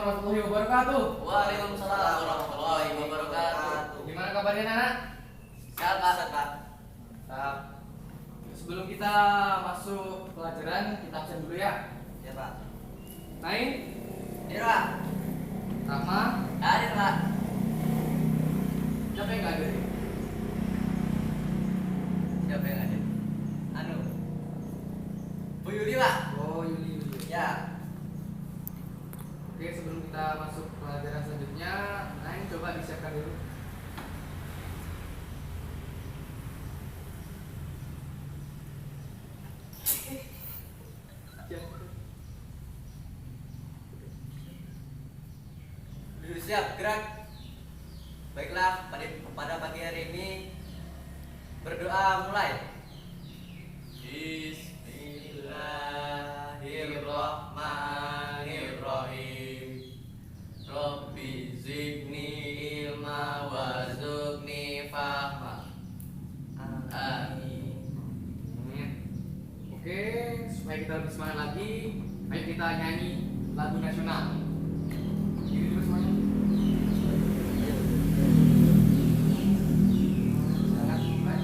warahmatullahi wabarakatuh. Waalaikumsalam warahmatullahi wabarakatuh. Gimana kabarnya anak? Sehat Pak. Sehat. Nah, sebelum kita masuk pelajaran, kita absen dulu ya. Ya Pak. Nain, Hadir Pak. Rahma, Hadir Pak. siapa yang nggak hadir? Siapa yang hadir? Bu Yuli Pak. Oh, Yuli. Ya. Oke, sebelum kita masuk pelajaran selanjutnya, Nain coba disiapkan dulu. Duduk siap, gerak. Baiklah, pada pagi hari ini berdoa mulai. Bismillahirrahmanirrahim. Rabbi zidni ilma warzuqni fahma. Amin. Oke, supaya kita lebih semangat lagi, ayo kita nyanyi lagu nasional. Ini dulu semuanya. Jangan mulai.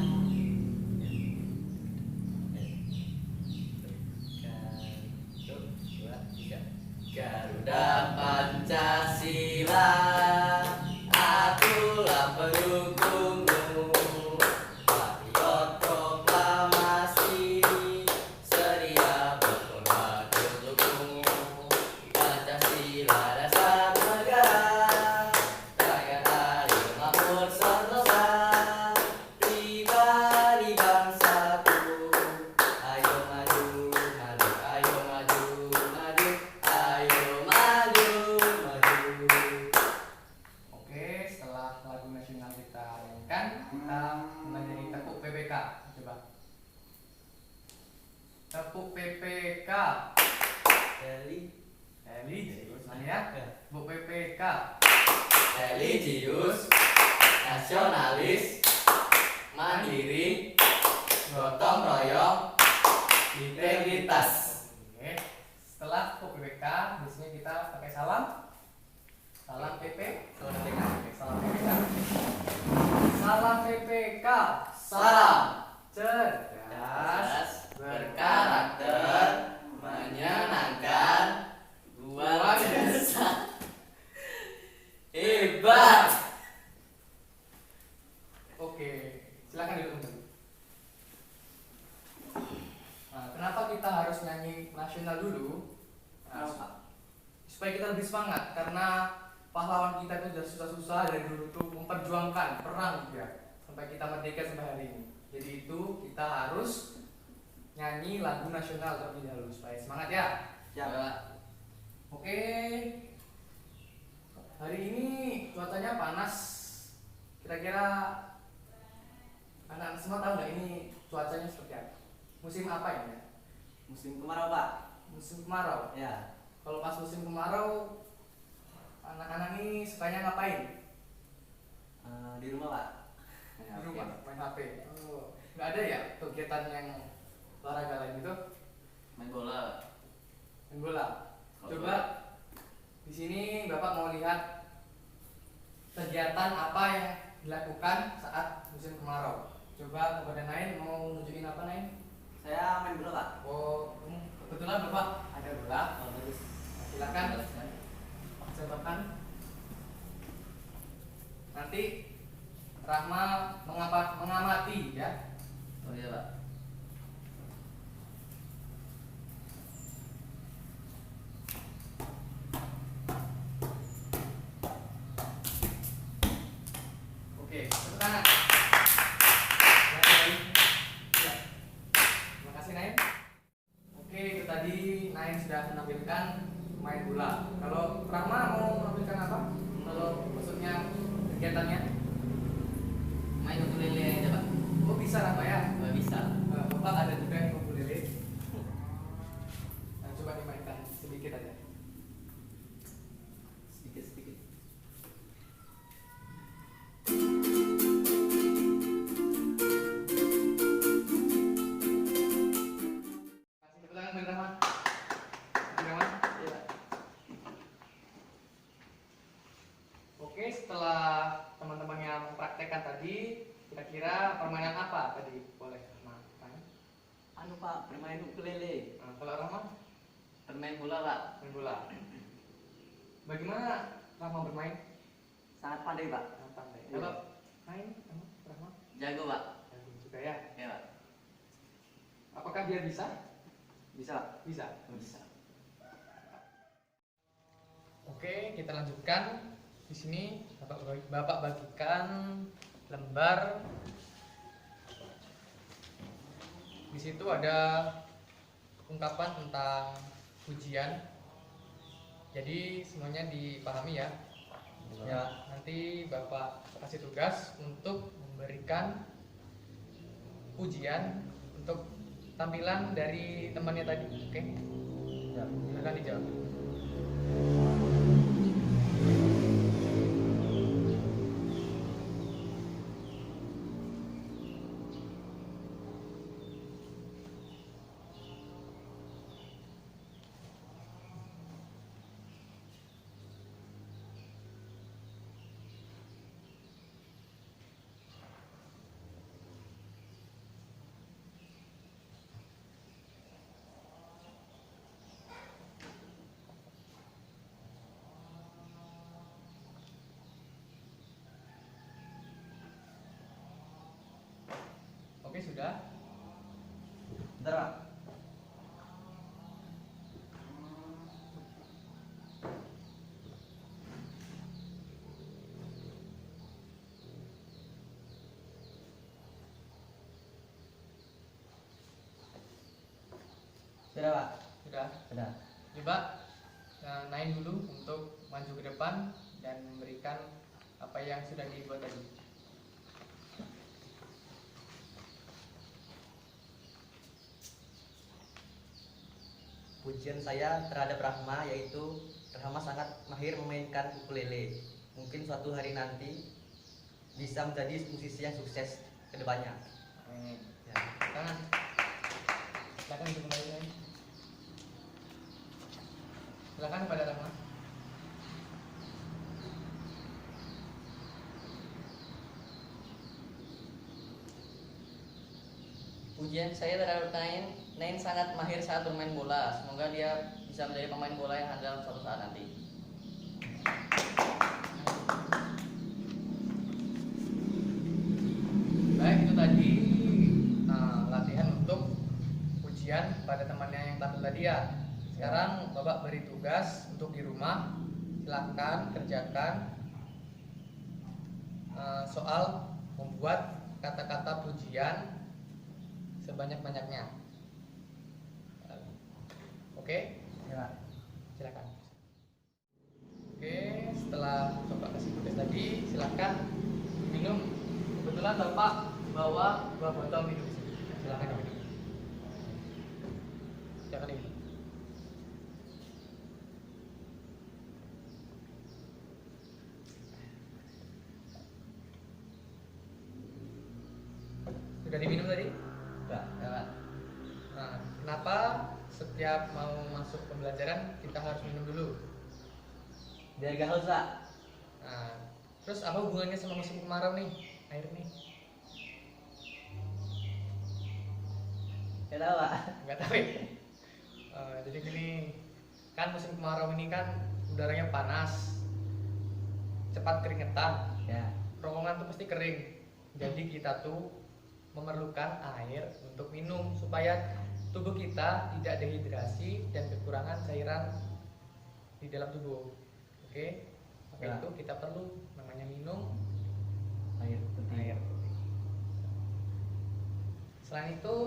Garuda Pancasila, akulah pendukungmu. Patriot proklamasi, sedia berkorban untukmu. Pancasila dasar negara, rakyat adil makmur sentosa, pribadi bangsaku. Ayo maju, maju, ayo maju, maju, ayo maju, maju. Oke, setelah lagu nasional kita nyanyikan, kita menyanyi tepuk PPK. Coba. Tepuk PPK. Terus ya. Tepuk PPK. Religius, nasionalis, mandiri, gotong royong, integritas. Oke. Setelah tepuk PPK, biasanya kita pakai salam. Salam PP. Salam PPK. Salam PPK. Salam PPK. Salam Cerdas, berkarakter, menyenangkan, luar biasa, hebat. Oke, silakan duduk dulu. Nah, kenapa kita harus nyanyi nasional dulu? Nah, supaya kita lebih semangat, karena pahlawan kita itu sudah susah-susah dari dulu tuh memperjuangkan perang ya sampai kita merdeka sampai hari ini. Jadi itu kita harus nyanyi lagu nasional terlebih dahulu supaya semangat ya. Ya. Oke. Hari ini cuacanya panas. Kira-kira anak-anak semua tahu nggak ini cuacanya seperti apa? Musim apa ini ya? Musim kemarau Pak. Musim kemarau. Ya. Kalau pas musim kemarau, anak-anak ini sukanya ngapain? Di rumah Pak. Di rumah, main HP. Oh, nggak ada ya kegiatan yang olahraga lain gitu? Main bola. Main bola. Coba di sini Bapak mau lihat kegiatan apa yang dilakukan saat musim kemarau. Coba kepada Nain mau nunjukin apa Nain? Saya main bola Pak. Oh, kebetulan Bapak ada bola. Bagus. Silakan contohkan. Nanti Rahma mengamati ya. Oh iya Pak. Oke, tepuk tangan. Ya. Terima kasih Nain. Oke, itu tadi Nain sudah menampilkan main bola. Kalau Rahma mau menampilkan apa? Kalau maksudnya kegiatannya? Main ukulele aja Pak. Oh bisa Rahma ya? Nggak bisa. Bapak ada juga yang ukulele. Nah, coba dimainkan sedikit aja. Sedikit. Kasih tepuk tangan bagi Rahma. Bagi Rahma. Iya. kira-kira permainan apa tadi? Boleh makan. Anu Pak, bermain ukulele. Nah, kalau Rahma Bermain bola Pak. main bola. Bagaimana Rahma bermain? Sangat pandai Pak. Pandai. Iya. Kalau main kamu Rahma? Jago Pak. Jago juga ya. Ya Pak. Apakah dia bisa? Bisa Pak. Bisa. Bisa. Oke, kita lanjutkan. Di sini Bapak bagikan lembar. Di situ ada ungkapan tentang pujian. Jadi semuanya dipahami ya. Ya, nanti Bapak kasih tugas untuk memberikan pujian untuk tampilan dari temannya tadi. Oke? Ya. Silakan dijawab. Oke, sudah. Bentar Pak. Sudah Pak. Sudah. Sudah. Coba naik dulu untuk maju ke depan dan memberikan apa yang sudah dibuat tadi. Pujian saya terhadap Rahma yaitu Rahma sangat mahir memainkan ukulele. Mungkin suatu hari nanti bisa menjadi musisi yang sukses ke depannya. Ya. Tangan. Silakan kembali lagi. Silakan kepada Rahma. Pujian saya terhadap Nain sangat mahir saat bermain bola. Semoga dia bisa menjadi pemain bola yang handal suatu saat nanti. Baik, itu tadi latihan untuk pujian pada temannya yang tampil tadi ya. Sekarang Bapak beri tugas untuk di rumah. Silakan kerjakan soal membuat kata-kata pujian sebanyak-banyaknya. Oke? Ya Pak. Silakan. Oke, setelah Bapak kasih tugas tadi, silakan minum. Kebetulan Bapak bawa 2 botol minum. Silakan diminum. Silakan diminum. Sudah diminum tadi? Ya Pak. Nah, kenapa setiap mau masuk pembelajaran kita harus minum dulu? Biar gak haus Pak. Nah, terus apa hubungannya sama musim kemarau nih? Air nih? Ya tahu Pak. Nggak tahu ya? Jadi gini, kan musim kemarau ini kan udaranya panas, cepat keringetan, Ya. kerongkongan tuh pasti kering. Jadi kita tuh memerlukan air untuk minum supaya tubuh kita tidak dehidrasi dan kekurangan cairan di dalam tubuh. Oke, maka Ya. itu kita perlu namanya minum Air putih. air. Selain itu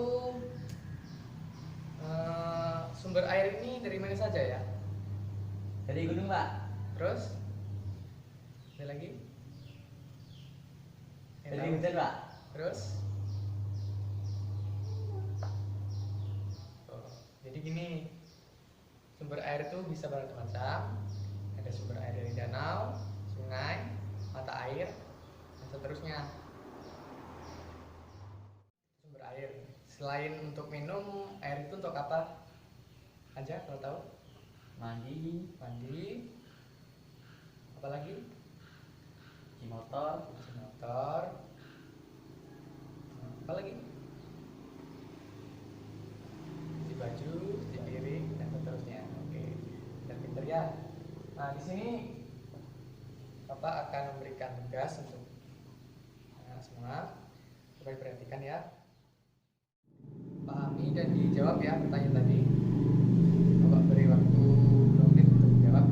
sumber air ini dari mana saja ya? Dari gunung Pak. Terus ada lagi? Yang Dari tahu? hujan Pak. Terus jadi gini, sumber air itu bisa bermacam-macam. Ada sumber air dari danau, sungai, mata air, dan seterusnya. Sumber air. Selain untuk minum, air itu untuk apa aja kalau tahu? Mandi, Mandi. Apalagi? cuci motor, Cuci motor. Nah, di sini Bapak akan memberikan tugas untuk semua. Coba diperhatikan ya. Pahami dan dijawab ya pertanyaan tadi. Bapak beri waktu 2 menit untuk menjawab.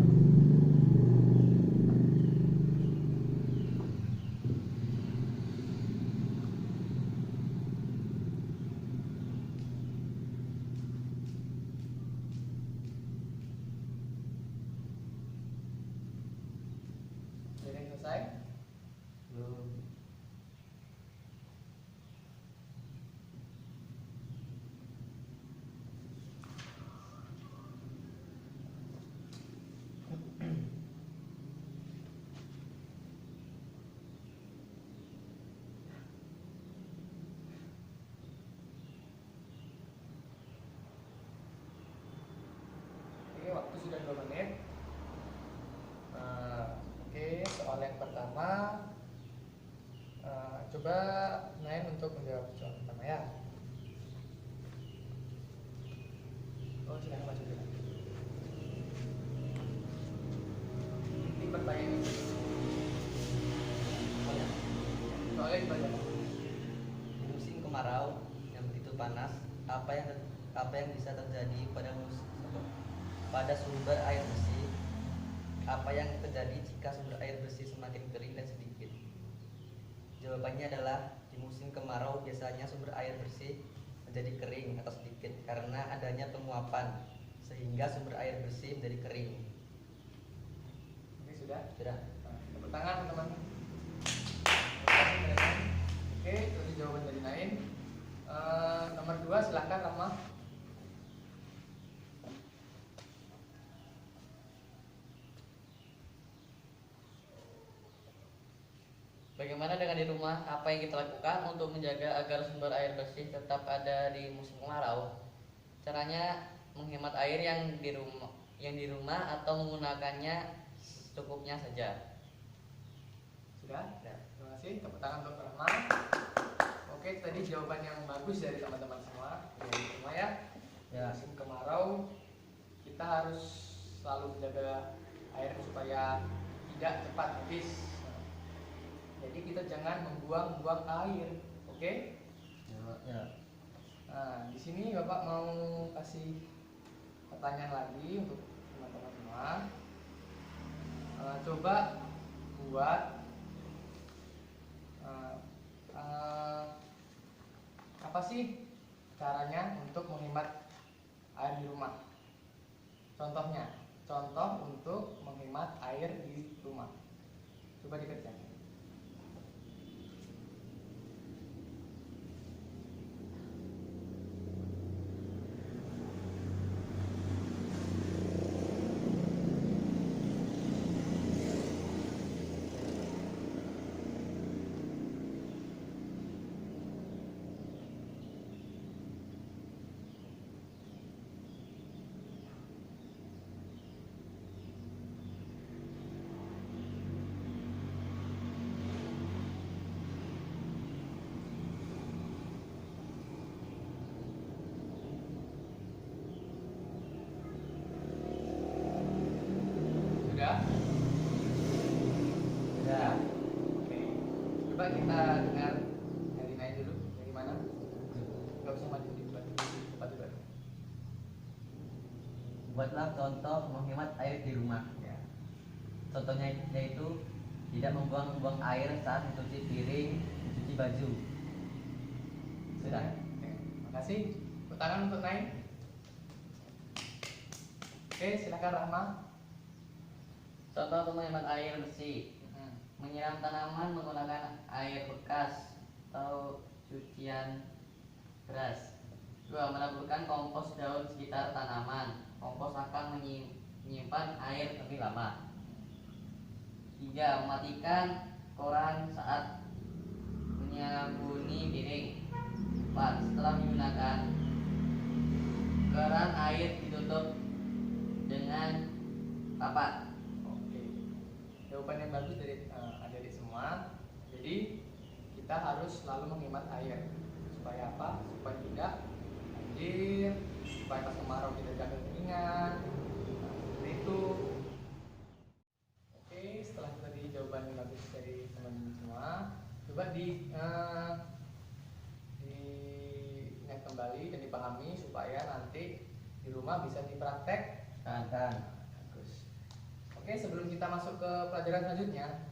Sudah selesai? Belum. Oke, waktu sudah 2 menit. Oke, soal yang pertama, coba Nain untuk menjawab soal pertama ya. Oh, silakan maju dulu. Ini pertanyaan ini. Soalnya dibacakan. Di musim kemarau yang begitu panas, apa yang bisa terjadi pada sumber air bersih? Apa yang terjadi jika sumber air bersih semakin kering dan sedikit? Jawabannya adalah di musim kemarau biasanya sumber air bersih menjadi kering atau sedikit karena adanya penguapan sehingga sumber air bersih menjadi kering. Oke, sudah. Sudah. Nah, tepuk tangan teman-teman. Oke, itu jawaban dari Nain. Nomor 2 silahkan Rahma. Bagaimana dengan di rumah? Apa yang kita lakukan untuk menjaga agar sumber air bersih tetap ada di musim kemarau? Caranya menghemat air yang di rumah atau menggunakannya secukupnya saja. Sudah? Ya. Terima kasih. Tepuk tangan untuk Rahma. Oke, tadi jawaban yang bagus dari teman-teman semua. Dari semua ya. Ya. Musim kemarau kita harus selalu menjaga air supaya tidak cepat habis. Jadi kita jangan membuang-buang air, oke? Ya. Nah, di sini Bapak mau kasih pertanyaan lagi untuk teman-teman semua. Coba buat apa sih caranya untuk menghemat air di rumah? Contohnya, contoh untuk menghemat air di rumah. Coba dikerjakan. Sudah? Ya. Oke. Coba kita dengar dari Nain dulu. Dari mana? Gak usah maju di depan. Tempat dulu. Buatlah contoh menghemat air di rumah. Ya. Contohnya yaitu tidak membuang-buang air saat mencuci piring, mencuci baju. Sudah. Oke. Makasih. Tepuk tangan untuk Nain. Oke, silakan Rahma. Contoh untuk menghemat air bersih. Menyiram tanaman menggunakan air bekas atau cucian beras. 2. Menaburkan kompos daun sekitar tanaman. Kompos akan menyimpan air lebih lama. 3. Mematikan koran saat menyabuni piring. 4. Setelah menggunakan keran air ditutup dengan rapat. Oke. Jawaban yang bagus dari adik-adik semua. Jadi kita harus selalu menghemat air. Supaya apa? Supaya tidak banjir, supaya pas kemarau kita tidak kekeringan. Nah, seperti itu. rumah bisa dipraktek. Kan. Bagus. Oke, sebelum kita masuk ke pelajaran selanjutnya,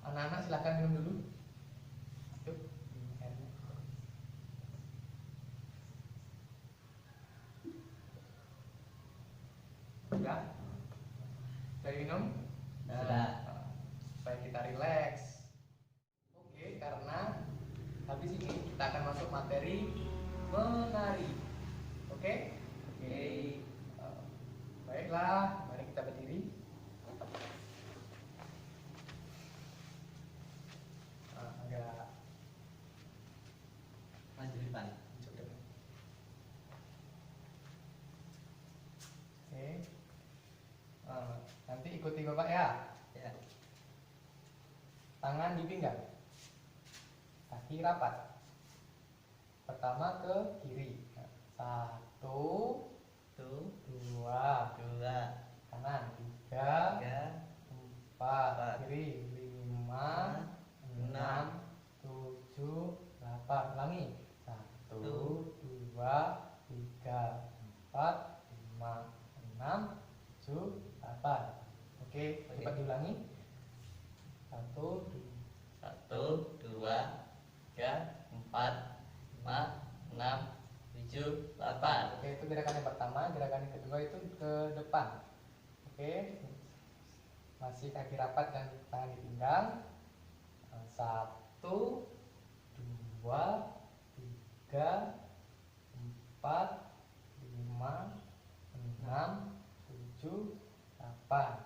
anak-anak silahkan minum dulu. Yuk, minum airnya. Sudah? Sudah minum? Sudah. Supaya kita rileks. Oke, karena habis ini kita akan masuk materi menari. Oke? Oke. Baiklah, mari kita berdiri. Agak Maju di depan. maju depan. Oke. Nanti ikuti Bapak ya. Ya. Tangan di pinggang. Kaki rapat. Pertama ke kiri. Satu, Satu, dua, dua, kanan. Tiga, tiga, empat, kiri. Lima, enam, tujuh, delapan. Ulangi. Satu, dua, tiga, empat, lima, enam, tujuh, delapan. Oke, coba diulangi. Satu, satu, dua, tiga, empat, lima, enam, tujuh, delapan. Oke, itu gerakan yang pertama. Gerakan yang kedua itu ke depan. Oke, masih kaki rapat dan tangan di pinggang. Satu, dua, tiga, empat, lima, enam, tujuh, delapan.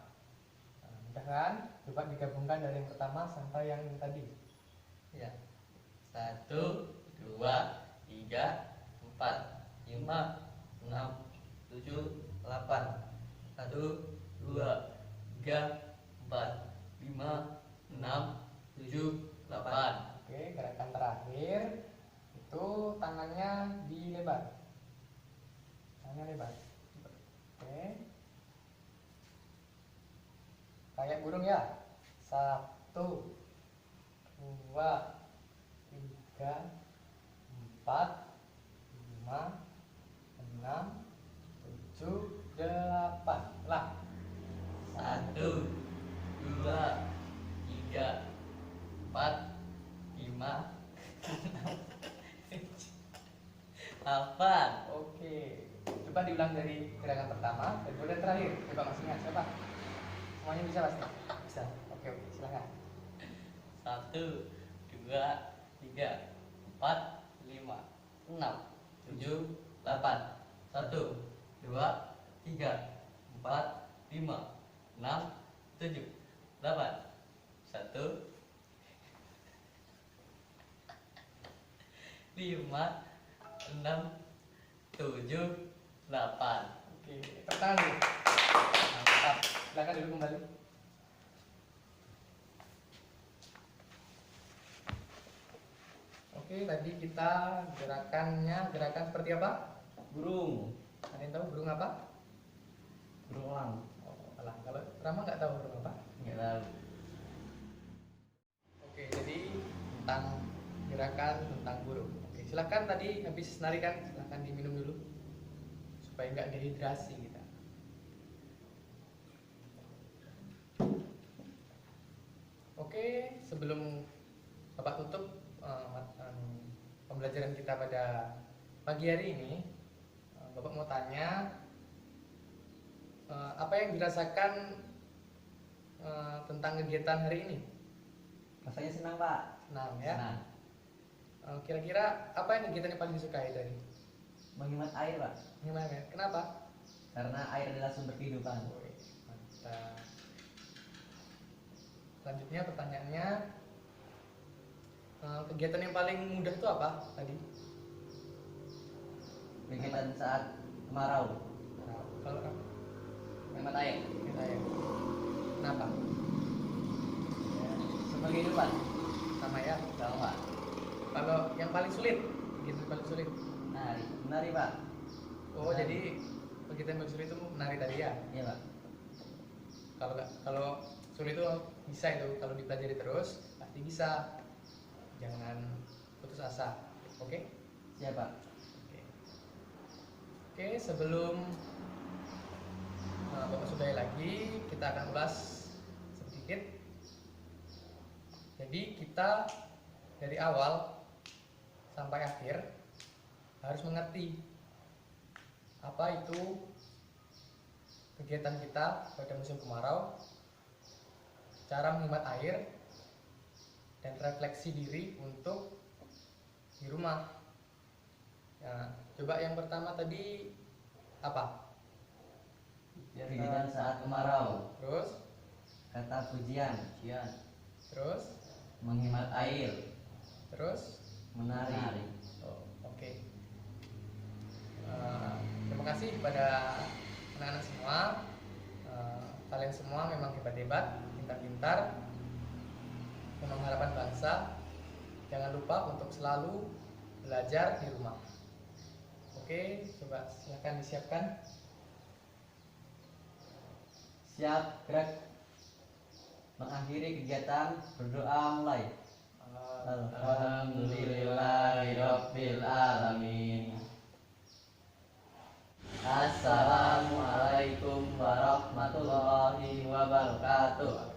Mudah kan? Coba digabungkan dari yang pertama sampai yang tadi. Ya. Satu, dua, tiga, empat, lima, enam, tujuh, delapan. Satu, dua, tiga, empat, lima, enam, tujuh, delapan. Oke, gerakan terakhir itu tangannya dilebar. Tangannya lebar. Oke. Kayak burung ya. Satu, dua, tiga, empat, lima, enam, tujuh, delapan. Lah. Satu, dua, tiga, empat, lima, enam, tujuh, delapan. Oke. Coba diulang dari gerakan pertama, kedua dan terakhir. Coba masih ingat siapa? Semuanya bisa pasti? Bisa. Oke, silakan. Satu, dua, tiga, empat, lima, enam, tujuh, delapan. Satu, dua, tiga, empat, lima, enam, tujuh, delapan. Satu, lima, enam, tujuh, delapan. Oke, tepuk tangan dulu. Mantap. Silakan dulu kembali. Oke, tadi kita gerakan seperti apa? Burung, Ada yang tahu burung apa? burung elang. Oh, alah, kalau Rama nggak tahu burung apa? Nggak tahu. Oke, jadi tentang gerakan tentang burung. Oke, silakan tadi habis nari kan, silakan diminum dulu supaya nggak dehidrasi kita. Oke, sebelum Bapak tutup pembelajaran kita pada pagi hari ini, Bapak mau tanya apa yang dirasakan tentang kegiatan hari ini? Rasanya senang, Pak. Senang ya? Senang. Kira-kira apa yang kegiatan yang paling disukai tadi? Menghemat air, Pak. Gimana? Kenapa? Karena air adalah sumber kehidupan. Wih, mantap. Selanjutnya pertanyaannya, kegiatan yang paling mudah itu apa tadi? Kegiatan saat kemarau. Kalau Menghemat air. kita ya, kenapa? Sumber kehidupan. Sama ya. Sama, Pak. Kalau yang paling sulit, kegiatan yang paling sulit. Menari, Pak. Oh, Menari. jadi kegiatan yang paling sulit itu menari tadi ya? Iya, Pak. Kalau sulit itu bisa itu, kalau dipelajari terus pasti bisa. Jangan putus asa. Oke? Siap, Pak. Oke. Oke, sebelum Bapak sudahi lagi, kita akan ulas sedikit. Jadi kita dari awal sampai akhir harus mengerti apa itu kegiatan kita pada musim kemarau, cara menghemat air, dan refleksi diri untuk di rumah. Nah, coba yang pertama tadi apa? Kegiatan saat kemarau. Terus, Kata pujian. terus, Menghemat air. terus. Menari. Oh, oke. Terima kasih kepada anak-anak semua. Kalian semua memang hebat-hebat, pintar-pintar, memang harapan bangsa. Jangan lupa untuk selalu belajar di rumah. Oke, coba silakan disiapkan. Siap, gerak. Mengakhiri kegiatan, berdoa mulai. Alhamdulillahirabbil alamin. Assalamualaikum warahmatullahi wabarakatuh.